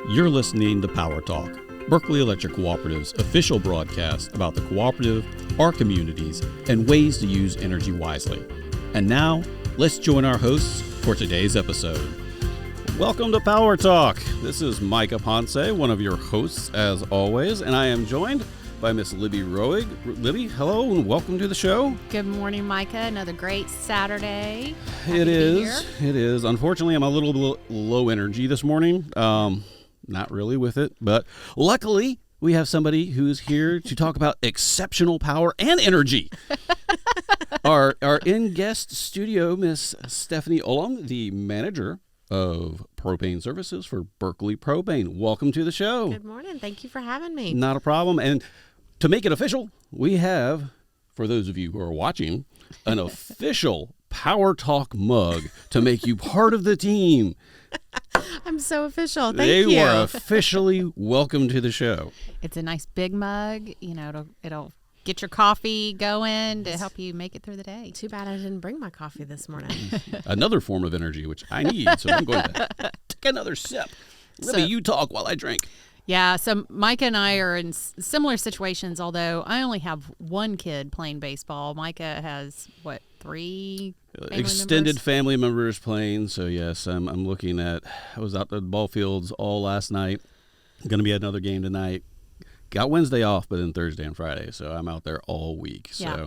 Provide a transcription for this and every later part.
You're listening to Power Talk, Berkeley Electric Cooperative's official broadcast about the cooperative, our communities, and ways to use energy wisely. And now, let's join our hosts for today's episode. Welcome to Power Talk. This is Micah, Ponce, one of your hosts as always, and I am joined by Miss Libby Roerig. Libby, hello and welcome to the show. Good morning, Micah. Another great Saturday. It is. Unfortunately, I'm a little low energy this morning. Not really with it, but luckily we have somebody who's here to talk about exceptional power and energy. Our in-guest studio, Miss Stephanie Ulam, the manager of propane services for Berkeley Propane. Welcome to the show. Good morning. Thank you for having me. Not a problem. And to make it official, we have, for those of you who are watching, an official Power Talk mug to make you part of the team. I'm so official. Thank you. They were officially welcome to the show. It's a nice big mug. You know, it'll get your coffee going to help you make it through the day. Too bad I didn't bring my coffee this morning. Another form of energy, which I need, so I'm going to take another sip. Libby, you talk while I drink. Yeah, so Micah and I are in similar situations, although I only have one kid playing baseball. Micah has, three extended family members playing. So, yes, I'm looking at, I was out at the ball fields all last night. Going to be another game tonight. Got Wednesday off, but then Thursday and Friday. So I'm out there all week. So yeah.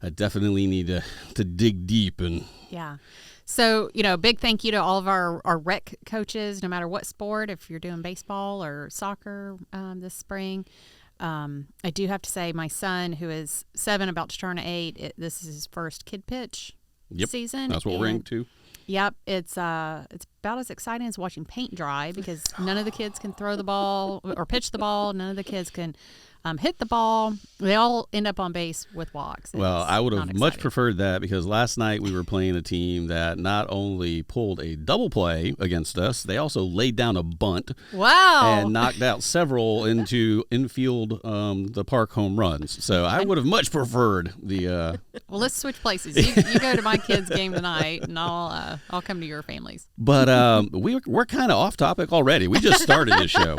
I definitely need to dig deep. Yeah. So, big thank you to all of our rec coaches, no matter what sport, if you're doing baseball or soccer this spring. I do have to say my son, who is 7, about to turn 8, this is his first kid pitch season. That's what we're into. Yep. It's about as exciting as watching paint dry because none of the kids can throw the ball or pitch the ball. None of the kids can hit the ball. They all end up on base with walks. Well, I would have much preferred that because last night we were playing a team that not only pulled a double play against us, they also laid down a bunt. Wow. And knocked out several into infield the park home runs. So I would have much preferred the Well, let's switch places. You go to my kids' game tonight, and I'll come to your families. But we're kind of off topic already. We just started this show.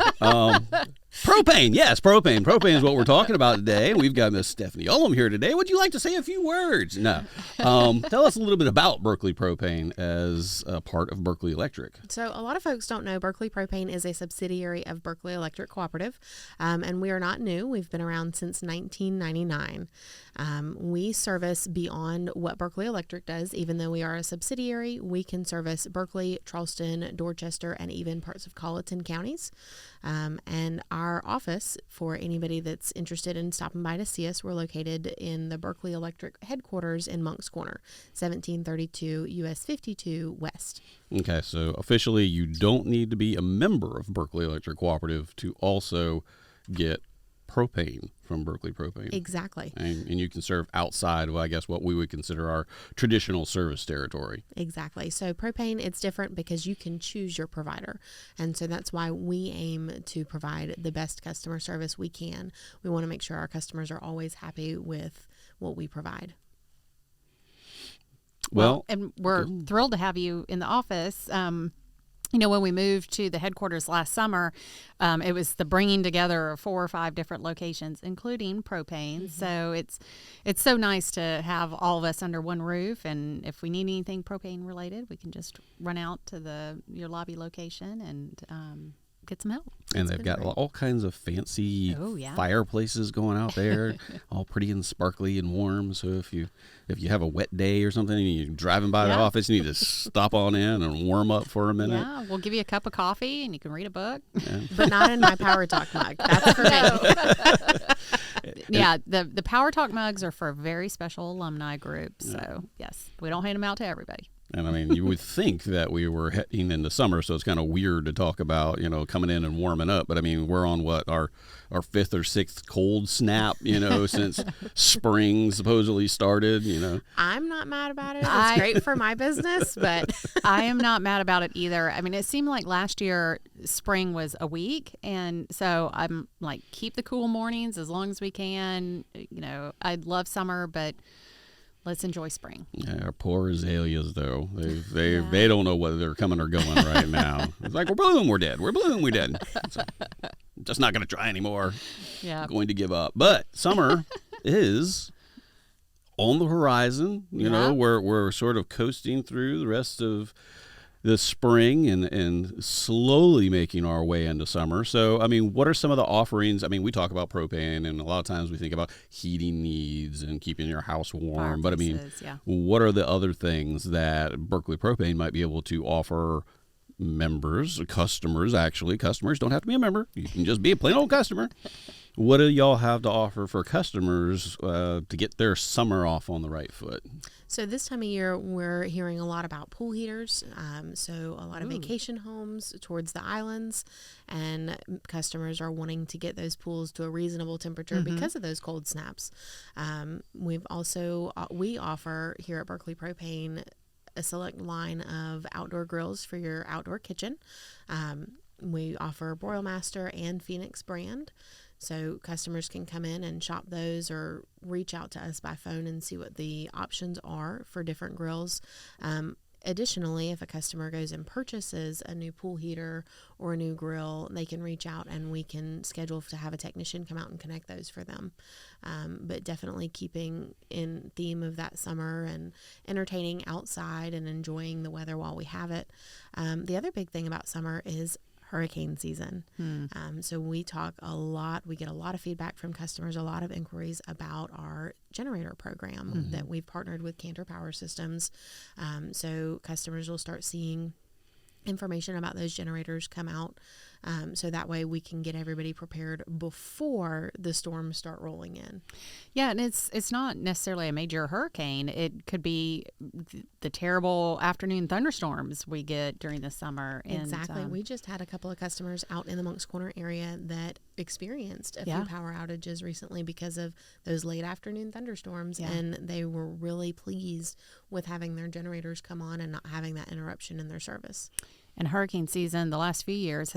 Propane, yes, propane. Propane is what we're talking about today. We've got Miss Stephanie Ulam here today. Would you like to say a few words? No. Tell us a little bit about Berkeley Propane as a part of Berkeley Electric. So a lot of folks don't know Berkeley Propane is a subsidiary of Berkeley Electric Cooperative, and we are not new. We've been around since 1999. We service beyond what Berkeley Electric does. Even though we are a subsidiary, we can service Berkeley, Charleston, Dorchester, and even parts of Colleton counties. And our office, for anybody that's interested in stopping by to see us, we're located in the Berkeley Electric headquarters in Moncks Corner, 1732 US 52 West. Okay, so officially you don't need to be a member of Berkeley Electric Cooperative to also get propane from Berkeley Propane. Exactly. And you can serve outside of, I guess, what we would consider our traditional service territory. Exactly. So propane, it's different because you can choose your provider. And so that's why we aim to provide the best customer service we can. We want to make sure our customers are always happy with what we provide. Well, and we're thrilled to have you in the office. When we moved to the headquarters last summer, it was the bringing together of 4 or 5 different locations, including propane. Mm-hmm. So it's so nice to have all of us under one roof. And if we need anything propane related, we can just run out to your lobby location and get some help. And they've got all kinds of fancy fireplaces going out there, all pretty and sparkly and warm. So if you have a wet day or something and you're driving by the office, you need to stop on in and warm up for a minute. Yeah, we'll give you a cup of coffee and you can read a book. Yeah. But not in my Power Talk mug. That's for me. Yeah, the Power Talk mugs are for a very special alumni group. So, yes, we don't hand them out to everybody. And I mean, you would think that we were heading into summer, so it's kind of weird to talk about, coming in and warming up. But I mean, we're on our 5th or 6th cold snap, since spring supposedly started, I'm not mad about it. It's great for my business, but I am not mad about it either. I mean, it seemed like last year spring was a week. And so I'm like, keep the cool mornings as long as we can. I love summer, but let's enjoy spring. Yeah, our poor azaleas, though. They don't know whether they're coming or going right now. It's like, we're blooming, we're dead. We're blooming, we're dead. So, just not going to try anymore. Yeah. Going to give up. But summer is on the horizon. You know, we're sort of coasting through the rest of the spring and slowly making our way into summer. So, I mean, what are some of the offerings? I mean, we talk about propane, and a lot of times we think about heating needs and keeping your house warm. But I mean, what are the other things that Berkeley Propane might be able to offer members, customers? Actually, customers don't have to be a member. You can just be a plain old customer. What do y'all have to offer for customers to get their summer off on the right foot? So this time of year, we're hearing a lot about pool heaters. So a lot of vacation homes towards the islands, and customers are wanting to get those pools to a reasonable temperature because of those cold snaps. We offer here at Berkeley Propane a select line of outdoor grills for your outdoor kitchen. We offer Broilmaster and Phoenix brand. So customers can come in and shop those or reach out to us by phone and see what the options are for different grills. Additionally, if a customer goes and purchases a new pool heater or a new grill, they can reach out and we can schedule to have a technician come out and connect those for them. But definitely keeping in theme of that summer and entertaining outside and enjoying the weather while we have it. The other big thing about summer is hurricane season. So we talk a lot, we get a lot of feedback from customers, a lot of inquiries about our generator program that we've partnered with Cantor Power Systems. So customers will start seeing information about those generators come out. So that way we can get everybody prepared before the storms start rolling in. Yeah, and it's not necessarily a major hurricane. It could be the terrible afternoon thunderstorms we get during the summer. Exactly. We just had a couple of customers out in the Moncks Corner area that experienced a few power outages recently because of those late afternoon thunderstorms, and they were really pleased with having their generators come on and not having that interruption in their service. And hurricane season, the last few years,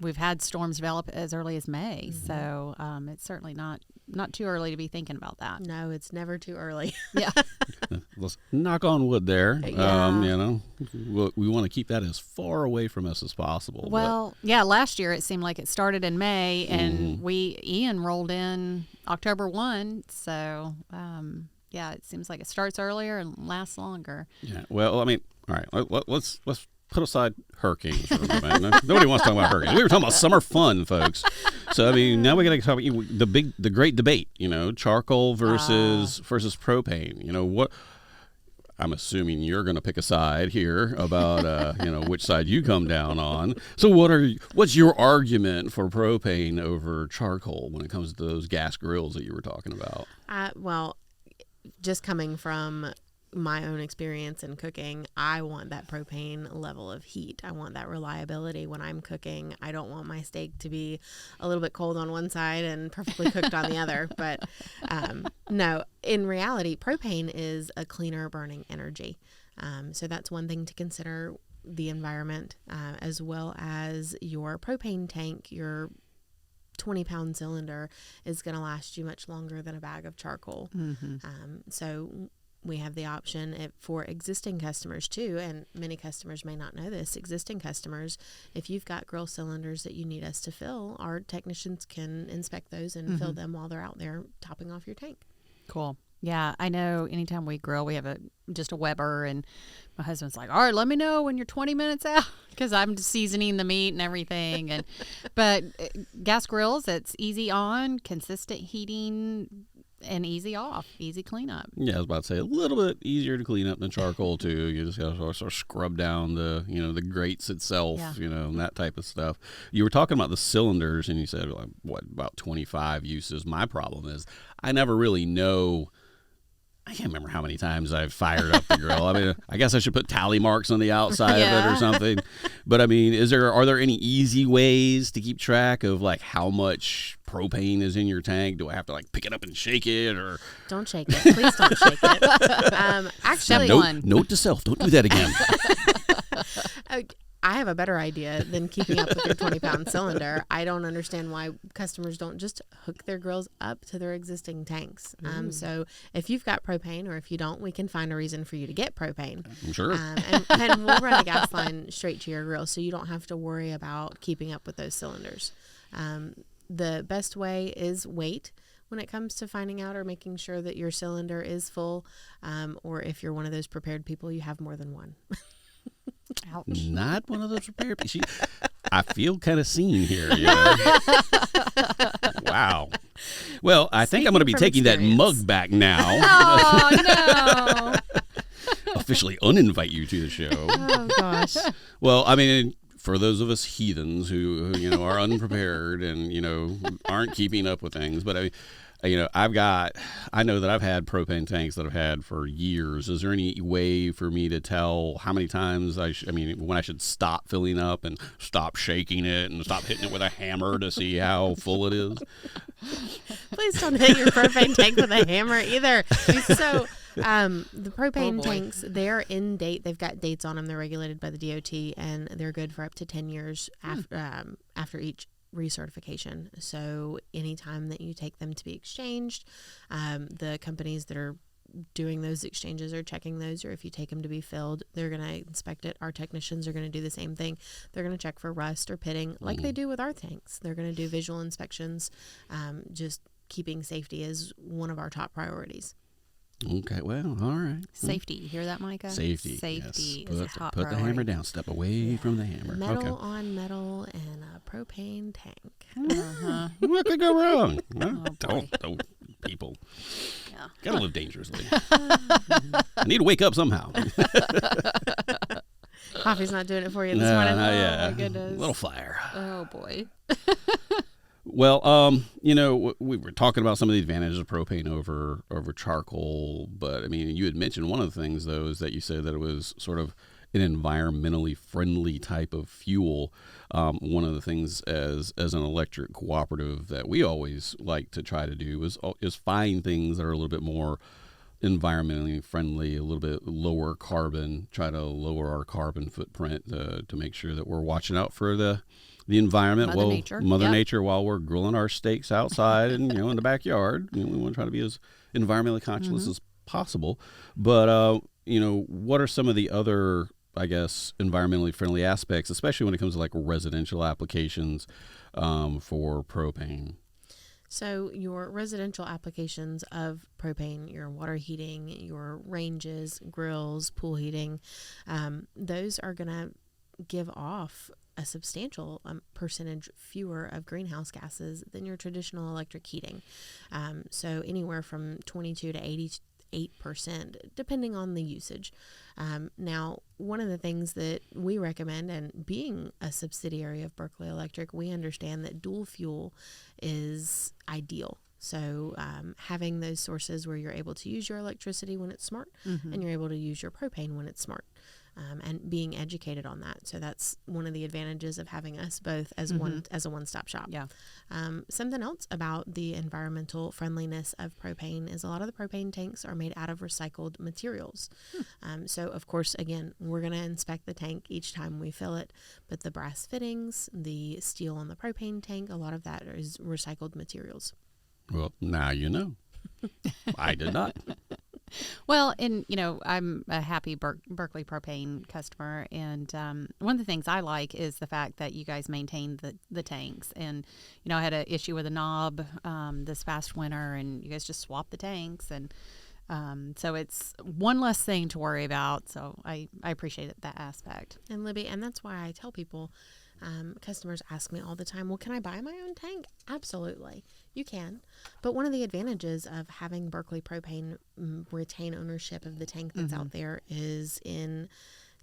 we've had storms develop as early as May. So it's certainly not too early to be thinking about that. No, it's never too early. Yeah. Let's knock on wood there. Yeah. You know, we want to keep that as far away from us as possible. Well, last year it seemed like it started in May, and Ian rolled in October 1. So, it seems like it starts earlier and lasts longer. Yeah. Well, I mean, all right, let's put aside hurricanes for a moment. Nobody wants to talk about hurricanes. We were talking about summer fun, folks. So, I mean, now we got to talk about the great debate, charcoal versus propane. You know, what I'm assuming you're going to pick a side here about, which side you come down on. So what's your argument for propane over charcoal when it comes to those gas grills that you were talking about? Well, just coming from my own experience in cooking, I want that propane level of heat. I want that reliability when I'm cooking. I don't want my steak to be a little bit cold on one side and perfectly cooked on the other. But no, in reality, propane is a cleaner burning energy. So that's one thing to consider, the environment, as well as your propane tank. Your 20-pound cylinder is going to last you much longer than a bag of charcoal. So we have the option for existing customers too, and many customers may not know this. Existing customers, if you've got grill cylinders that you need us to fill, our technicians can inspect those and fill them while they're out there topping off your tank. Cool. Yeah, I know anytime we grill, we have just a Weber, and my husband's like, all right, let me know when you're 20 minutes out, because I'm seasoning the meat and everything. But gas grills, it's easy on, consistent heating, and easy off, easy cleanup. Yeah, I was about to say a little bit easier to clean up than charcoal too. You just got to sort of scrub down the grates itself, and that type of stuff. You were talking about the cylinders, and you said about 25 uses. My problem is I never really know. I can't remember how many times I've fired up the grill. I mean, I guess I should put tally marks on the outside of it or something. But I mean, are there any easy ways to keep track of how much propane is in your tank? Do I have to pick it up and shake it, or don't shake it? Please don't shake it. Actually, note to self: don't do that again. I have a better idea than keeping up with your 20-pound cylinder. I don't understand why customers don't just hook their grills up to their existing tanks. So if you've got propane, or if you don't, we can find a reason for you to get propane. Sure. And we'll run a gas line straight to your grill, so you don't have to worry about keeping up with those cylinders. The best way is wait when it comes to finding out or making sure that your cylinder is full, or if you're one of those prepared people, you have more than one. Ouch. Not one of those prepared people. I feel kind of seen here. You know? Wow. Well, I think I'm going to be taking that mug back now. Oh, no. Officially uninvite you to the show. Oh, gosh. Well, I mean, for those of us heathens who you know, are unprepared and, you know, aren't keeping up with things, but I know that I've had propane tanks that I've had for years. Is there any way for me to tell how many times when I should stop filling up and stop shaking it and stop hitting it with a hammer to see how full it is? Please don't hit your propane tank with a hammer either. So the propane tanks, they're in date. They've got dates on them. They're regulated by the DOT, and they're good for up to 10 years after each recertification. So anytime that you take them to be exchanged, the companies that are doing those exchanges are checking those, or if you take them to be filled, they're going to inspect it. Our technicians are going to do the same thing. They're going to check for rust or pitting like they do with our tanks. They're going to do visual inspections. Just keeping safety is one of our top priorities. Okay, well, all right. Safety. You hear that, Micah? Safety. Safety yes. is a top Put priority. the hammer down. Step away from the hammer. Metal on metal in a propane tank. Uh-huh. What could go wrong? Well, boy. don't, people. Yeah. Gotta live dangerously. I need to wake up somehow. Coffee's not doing it for you this morning. Yeah. Oh, my goodness. A little fire. Oh, boy. Well, you know, we were talking about some of the advantages of propane over charcoal, but I mean, you had mentioned one of the things, though, is that you said that it was sort of an environmentally friendly type of fuel. One of the things as an electric cooperative that we always like to try to do is find things that are a little bit more environmentally friendly, a little bit lower carbon, try to lower our carbon footprint to make sure that we're watching out for the environment, Mother Nature, while we're grilling our steaks outside and, you know, in the backyard. You know, we want to try to be as environmentally conscious as possible. But, you know, what are some of the other, I guess, environmentally friendly aspects, especially when it comes to like residential applications for propane? So your residential applications of propane, your water heating, your ranges, grills, pool heating, those are going to give off a substantial percentage fewer of greenhouse gases than your traditional electric heating. So anywhere from 22 to 88%, depending on the usage. Now, one of the things that we recommend, and being a subsidiary of Berkeley Electric, we understand that dual fuel is ideal. So having those sources where you're able to use your electricity when it's smart, and you're able to use your propane when it's smart. And being educated on that. So that's one of the advantages of having us both as a one-stop shop. Yeah. Something else about the environmental friendliness of propane is a lot of the propane tanks are made out of recycled materials. So of course, again, we're going to inspect the tank each time we fill it, but the brass fittings, the steel on the propane tank, a lot of that is recycled materials. Well, now you know. I did not. Well, and, you know, I'm a happy Berkeley propane customer. And one of the things I like is the fact that you guys maintain the tanks. And, you know, I had an issue with a knob this past winter, and you guys just swapped the tanks. And so it's one less thing to worry about. So I appreciate that aspect. And Libby, and that's why I tell people, customers ask me all the time, well, can I buy my own tank? Absolutely. You can. But one of the advantages of having Berkeley Propane retain ownership of the tank that's out there is in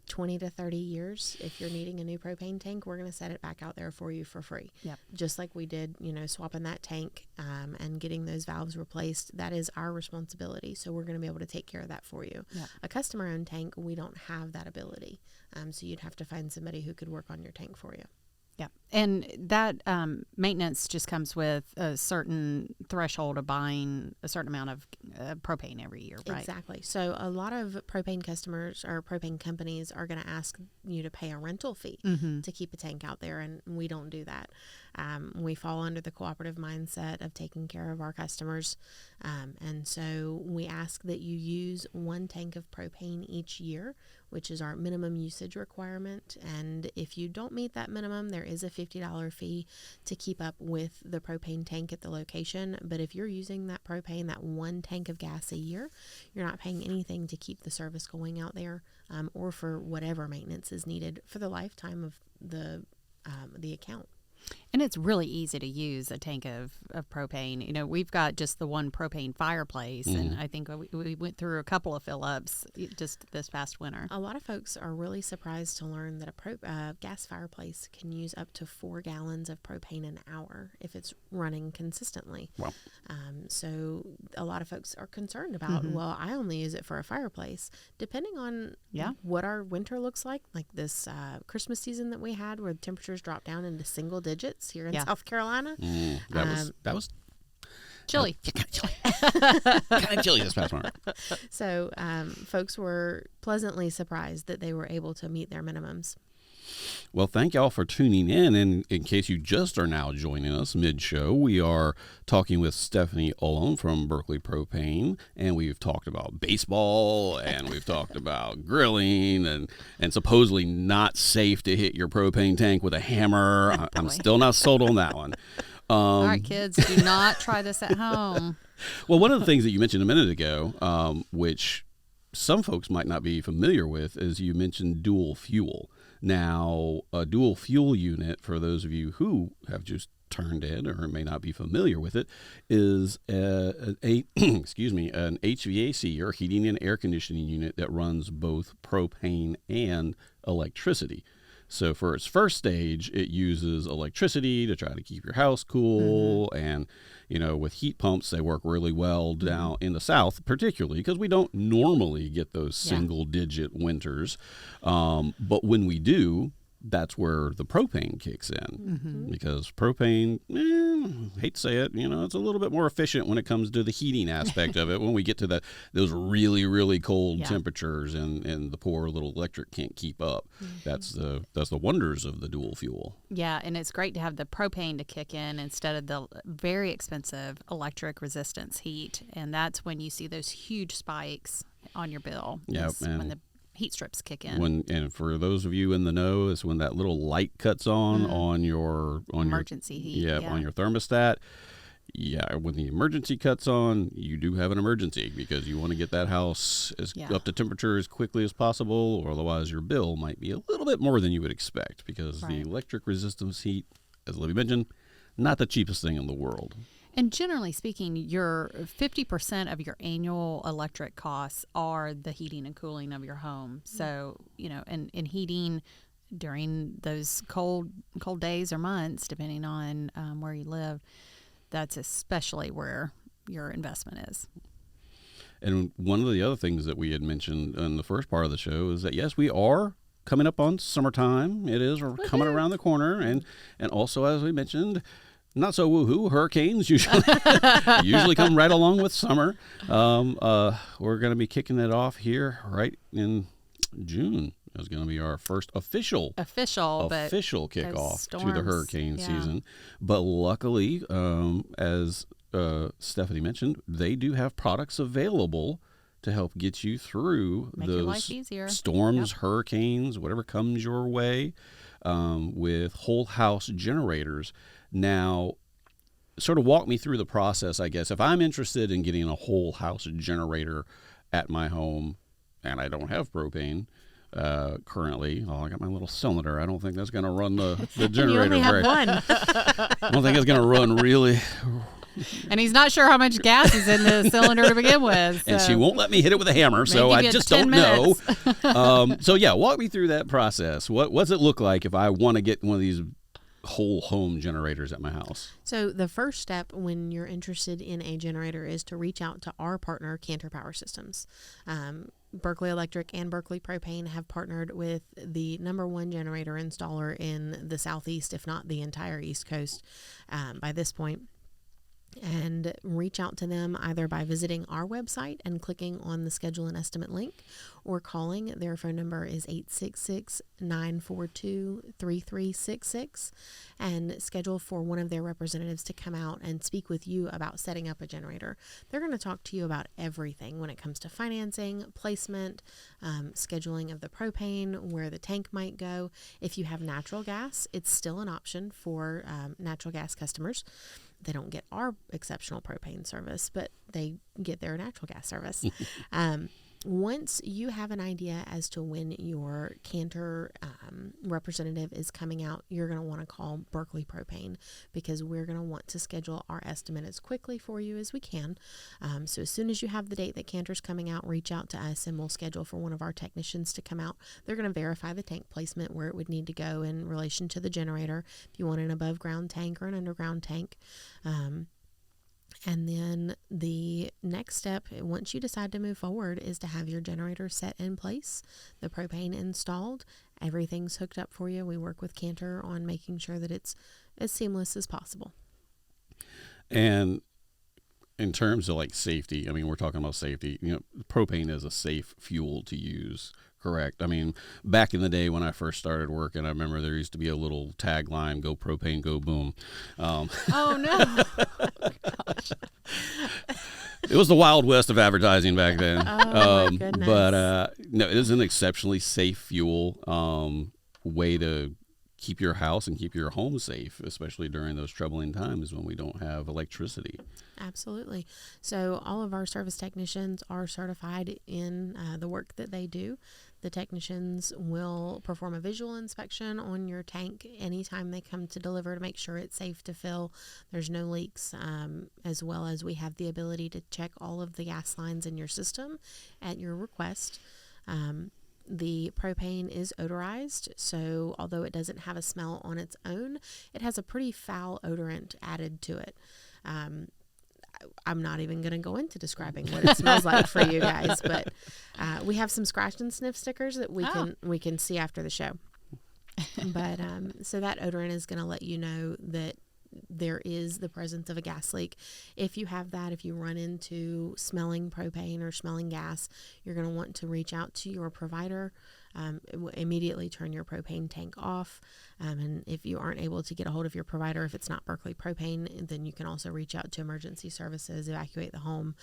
20 to 30 years, if you're needing a new propane tank, we're going to set it back out there for you for free. Yep. Just like we did, you know, swapping that tank and getting those valves replaced. That is our responsibility. So we're going to be able to take care of that for you. Yep. A customer-owned tank, we don't have that ability. So you'd have to find somebody who could work on your tank for you. Yeah. And that maintenance just comes with a certain threshold of buying a certain amount of propane every year, right? Exactly. So a lot of propane customers or propane companies are going to ask you to pay a rental fee to keep a tank out there, and we don't do that. We fall under the cooperative mindset of taking care of our customers, and so we ask that you use 1 tank of propane each year, which is our minimum usage requirement. And if you don't meet that minimum, there is a $50 fee to keep up with the propane tank at the location. But if you're using that propane, that 1 tank of gas a year, you're not paying anything to keep the service going out there, or for whatever maintenance is needed for the lifetime of the account. And it's really easy to use a tank of propane. You know, we've got just the one propane fireplace, and I think we went through a couple of fill-ups just this past winter. A lot of folks are really surprised to learn that a gas fireplace can use up to 4 gallons of propane an hour if it's running consistently. Wow. So a lot of folks are concerned about, well, I only use it for a fireplace. Depending on what our winter looks like this Christmas season that we had, where the temperatures dropped down into single digits here in South Carolina. That was chilly. Kind of chilly this past winter. So folks were pleasantly surprised that they were able to meet their minimums. Well, thank y'all for tuning in. And in case you just are now joining us mid-show, we are talking with Stephanie Ulam from Berkeley Propane, and we've talked about baseball, and we've talked about grilling, and supposedly not safe to hit your propane tank with a hammer. I'm still not sold on that one. All right, kids, do not try this at home. Well, one of the things that you mentioned a minute ago, which some folks might not be familiar with, is you mentioned dual fuel. Now, a dual fuel unit, for those of you who have just turned in or may not be familiar with it, is an HVAC, or heating and air conditioning unit, that runs both propane and electricity. So for its first stage, it uses electricity to try to keep your house cool. And, you know, with heat pumps, they work really well down in the South, particularly because we don't normally get those single-digit winters. But when we do, that's where the propane kicks in, because propane, hate to say it, you know, it's a little bit more efficient when it comes to the heating aspect of it. When we get to those really, really cold temperatures, and the poor little electric can't keep up. That's the wonders of the dual fuel. Yeah, and it's great to have the propane to kick in instead of the very expensive electric resistance heat, and that's when you see those huge spikes on your bill. Yeah, when the heat strips kick in. And for those of you in the know, is when that little light cuts on your emergency heat. On your thermostat. Yeah, when the emergency cuts on, you do have an emergency, because you want to get that house up to temperature as quickly as possible, or otherwise your bill might be a little bit more than you would expect, because the electric resistance heat, as Libby mentioned, not the cheapest thing in the world. And generally speaking, your 50% of your annual electric costs are the heating and cooling of your home. So, you know, and heating during those cold days or months, depending on where you live, that's especially where your investment is. And one of the other things that we had mentioned in the first part of the show is that, yes, we are coming up on summertime. It is coming around the corner. And also, as we mentioned, not so woohoo, hurricanes usually come right along with summer. We're going to be kicking it off here right in June. It's going to be our first official kickoff to the hurricane season. But luckily, as Stephanie mentioned, they do have products available to help get you through those storms, hurricanes, whatever comes your way, with whole house generators. Now, sort of walk me through the process, I guess. If I'm interested in getting a whole house generator at my home, and I don't have propane currently, I got my little cylinder. I don't think that's going to run the generator. You only have one. I don't think it's going to run really. And he's not sure how much gas is in the cylinder to begin with. So. And she won't let me hit it with a hammer, so I just don't know. Walk me through that process. What does it look like if I want to get one of these whole home generators at my house? So the first step when you're interested in a generator is to reach out to our partner, Cantor Power Systems. Berkeley Electric and Berkeley Propane have partnered with the #1 generator installer in the Southeast, if not the entire East Coast, by this point. And reach out to them either by visiting our website and clicking on the schedule and estimate link, or calling. Their phone number is 866-942-3366, and schedule for one of their representatives to come out and speak with you about setting up a generator. They're going to talk to you about everything when it comes to financing, placement, scheduling of the propane, where the tank might go. If you have natural gas, it's still an option for natural gas customers. They don't get our exceptional propane service, but they get their natural gas service. Once you have an idea as to when your Cantor representative is coming out, you're going to want to call Berkeley Propane, because we're going to want to schedule our estimate as quickly for you as we can. So as soon as you have the date that Cantor's coming out, reach out to us and we'll schedule for one of our technicians to come out. They're going to verify the tank placement, where it would need to go in relation to the generator, if you want an above ground tank or an underground tank. And then the next step, once you decide to move forward, is to have your generator set in place, the propane installed, everything's hooked up for you. We work with Cantor on making sure that it's as seamless as possible. And in terms of like safety, I mean, we're talking about safety. You know, propane is a safe fuel to use, correct? I mean, back in the day when I first started working, I remember there used to be a little tagline, "Go propane, go boom." Oh, no. Gosh. It was the Wild West of advertising back then. Oh, my goodness. But no, it is an exceptionally safe fuel, way to keep your house and keep your home safe, especially during those troubling times when we don't have electricity. Absolutely. So all of our service technicians are certified in the work that they do. The technicians will perform a visual inspection on your tank anytime they come to deliver, to make sure it's safe to fill, there's no leaks, as well as we have the ability to check all of the gas lines in your system at your request. The propane is odorized, so although it doesn't have a smell on its own, it has a pretty foul odorant added to it. I'm not even going to go into describing what it smells like for you guys, but we have some scratch and sniff stickers that we can see after the show. But so that odorant is going to let you know that there is the presence of a gas leak. If you have that, if you run into smelling propane or smelling gas, you're going to want to reach out to your provider, immediately turn your propane tank off. And if you aren't able to get a hold of your provider, if it's not Berkeley Propane, then you can also reach out to emergency services, evacuate the home.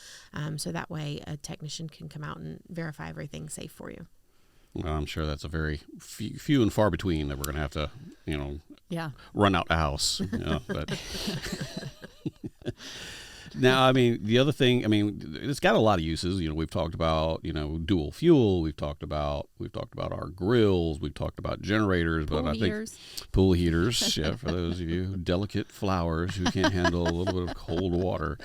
So that way a technician can come out and verify everything's safe for you. Well, I'm sure that's a very few and far between that we're going to have to, run out the house. But now, I mean, the other thing, I mean, it's got a lot of uses. We've talked about, dual fuel. We've talked about our grills. We've talked about generators. But I think pool heaters. Yeah, for those of you delicate flowers who can't handle a little bit of cold water.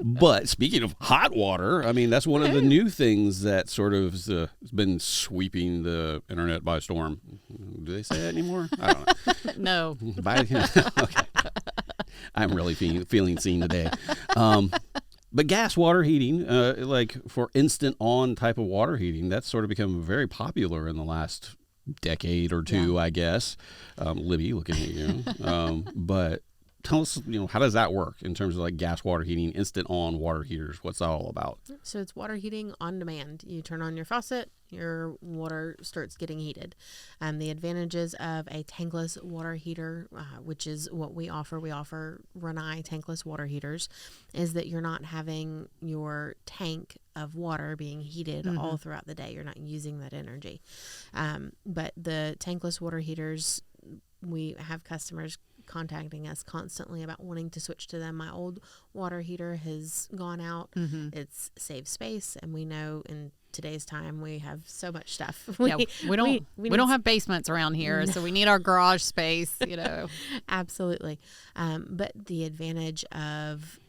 But speaking of hot water, I mean, that's one of the new things that sort of has been sweeping the internet by storm. Do they say that anymore? I don't know. No. Okay. I'm really feeling seen today. But gas water heating, like for instant on type of water heating, that's sort of become very popular in the last decade or two, I guess. Libby, looking at you. But tell us, how does that work in terms of like gas water heating, instant on water heaters? What's that all about? So it's water heating on demand. You turn on your faucet, your water starts getting heated. The advantages of a tankless water heater, which is what we offer Renai tankless water heaters, is that you're not having your tank of water being heated all throughout the day. You're not using that energy. But the tankless water heaters, we have customers contacting us constantly about wanting to switch to them. My old water heater has gone out. It's saved space, and we know in today's time we have so much stuff. We don't have basements around here, so we need our garage space. Absolutely. But the advantage of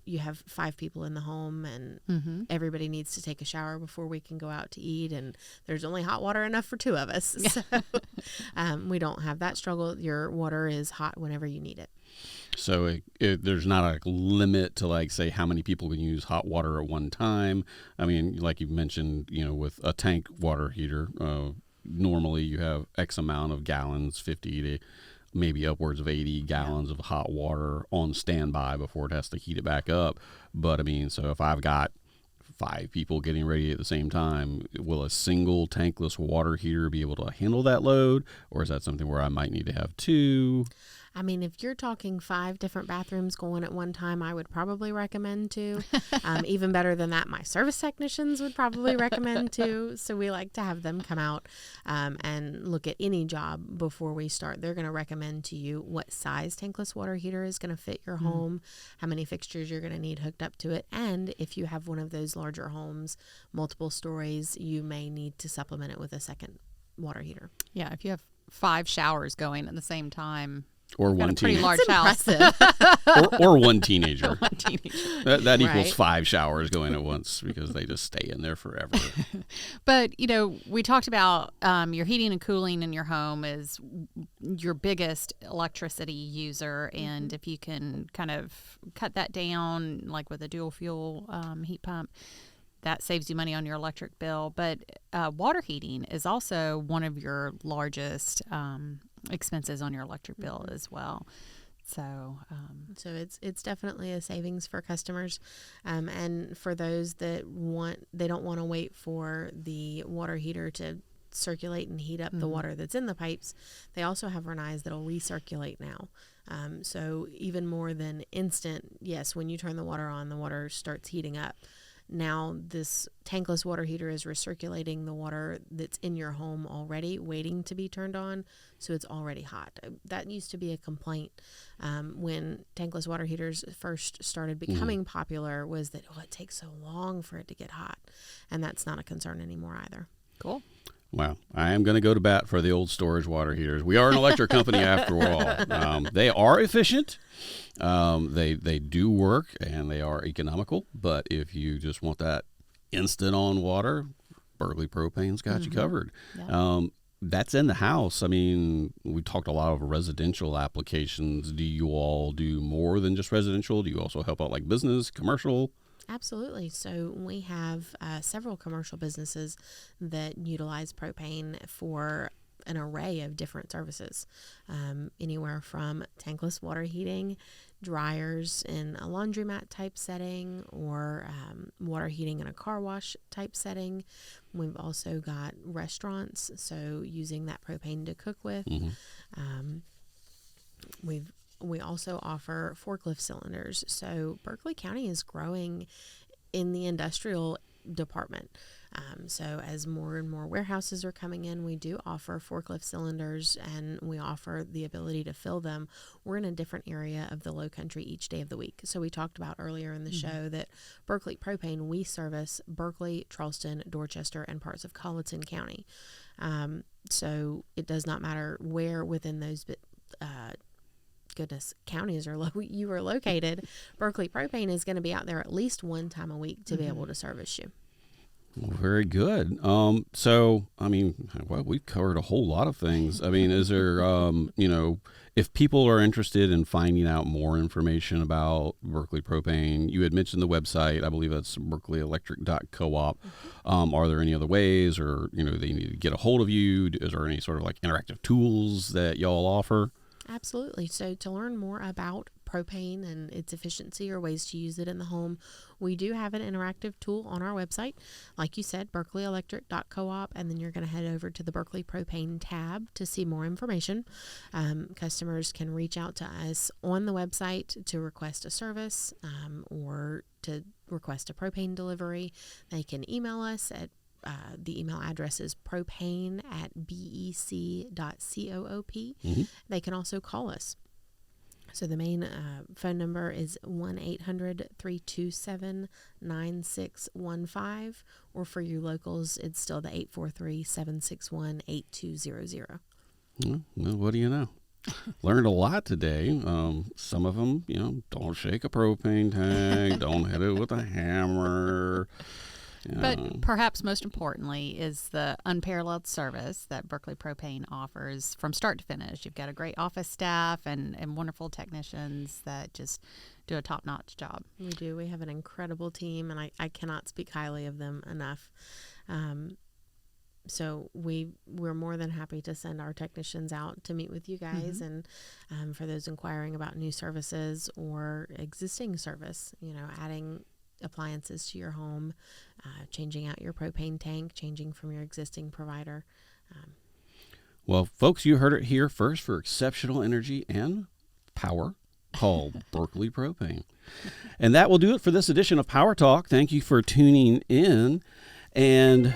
you have 5 people in the home and everybody needs to take a shower before we can go out to eat, and there's only hot water enough for 2 of us. So we don't have that struggle. Your water is hot whenever you need it. So there's not a limit to, like, say, how many people can use hot water at one time. I mean, like you mentioned, with a tank water heater, normally you have X amount of gallons, 50 to maybe upwards of 80 gallons of hot water on standby before it has to heat it back up. But I mean, so if I've got 5 people getting ready at the same time, will a single tankless water heater be able to handle that load? Or is that something where I might need to have 2? I mean, if you're talking 5 different bathrooms going at one time, I would probably recommend 2. Even better than that, my service technicians would probably recommend 2. So we like to have them come out and look at any job before we start. They're going to recommend to you what size tankless water heater is going to fit your home, how many fixtures you're going to need hooked up to it. And if you have one of those larger homes, multiple stories, you may need to supplement it with a second water heater. Yeah, if you have 5 showers going at the same time. Or Got one a pretty teenager. large house. or one teenager. One teenager. That equals Right. 5 showers going at once because they just stay in there forever. But, we talked about your heating and cooling in your home is your biggest electricity user. And if you can kind of cut that down, like with a dual fuel heat pump, that saves you money on your electric bill. But water heating is also one of your largest expenses on your electric bill as well. So it's definitely a savings for customers, and for those that they don't want to wait for the water heater to circulate and heat up the water that's in the pipes. They also have Renais that'll recirculate now. So even more than instant, yes, when you turn the water on, the water starts heating up. Now this tankless water heater is recirculating the water that's in your home already, waiting to be turned on, so it's already hot. That used to be a complaint when tankless water heaters first started becoming popular, was that, it takes so long for it to get hot. And that's not a concern anymore either. cool. Well, I am going to go to bat for the old storage water heaters. We are an electric company after all. They are efficient. They do work and they are economical. But if you just want that instant on water, Berkeley Propane's got you covered. Yeah. That's in the house. I mean, we talked a lot of residential applications. Do you all do more than just residential? Do you also help out like business, commercial? Absolutely. So we have several commercial businesses that utilize propane for an array of different services, anywhere from tankless water heating, dryers in a laundromat type setting, or water heating in a car wash type setting. We've also got restaurants, so using that propane to cook with. We also offer forklift cylinders. So Berkeley County is growing in the industrial department. So as more and more warehouses are coming in, we do offer forklift cylinders, and we offer the ability to fill them. We're in a different area of the Low Country each day of the week. So we talked about earlier in the show that Berkeley Propane, we service Berkeley, Charleston, Dorchester, and parts of Colleton County. So it does not matter where within those counties you are located. Berkeley Propane is going to be out there at least one time a week to be able to service you. Well, very good. So, I mean, well, we've covered a whole lot of things. I mean, is there, if people are interested in finding out more information about Berkeley Propane, you had mentioned the website. I believe that's berkeleyelectric.coop. Are there any other ways, or, they need to get a hold of you? Is there any sort of like interactive tools that y'all offer? Absolutely. So to learn more about propane and its efficiency or ways to use it in the home, we do have an interactive tool on our website. Like you said, berkeleyelectric.coop, and then you're going to head over to the Berkeley Propane tab to see more information. Customers can reach out to us on the website to request a service or to request a propane delivery. They can email us at the email address is propane@bec.coop. They can also call us. So the main phone number is 1-800-327-9615, or for you locals, it's still the 843-761-8200. Well, what do you know? Learned a lot today. Some of them, don't shake a propane tank, don't hit it with a hammer. But perhaps most importantly is the unparalleled service that Berkeley Propane offers from start to finish. You've got a great office staff and wonderful technicians that just do a top-notch job. We do. We have an incredible team, and I cannot speak highly of them enough. So we're more than happy to send our technicians out to meet with you guys, and for those inquiring about new services or existing service, adding appliances to your home, changing out your propane tank, changing from your existing provider. Well, folks, you heard it here first. For exceptional energy and power, call Berkeley Propane. And that will do it for this edition of Power Talk. Thank you for tuning in. And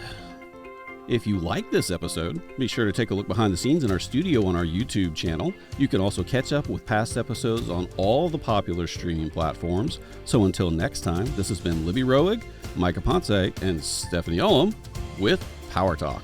if you like this episode, be sure to take a look behind the scenes in our studio on our YouTube channel. You can also catch up with past episodes on all the popular streaming platforms. So until next time, this has been Libby Roerig, Micah Ponce, and Stephanie Ulam with Power Talk.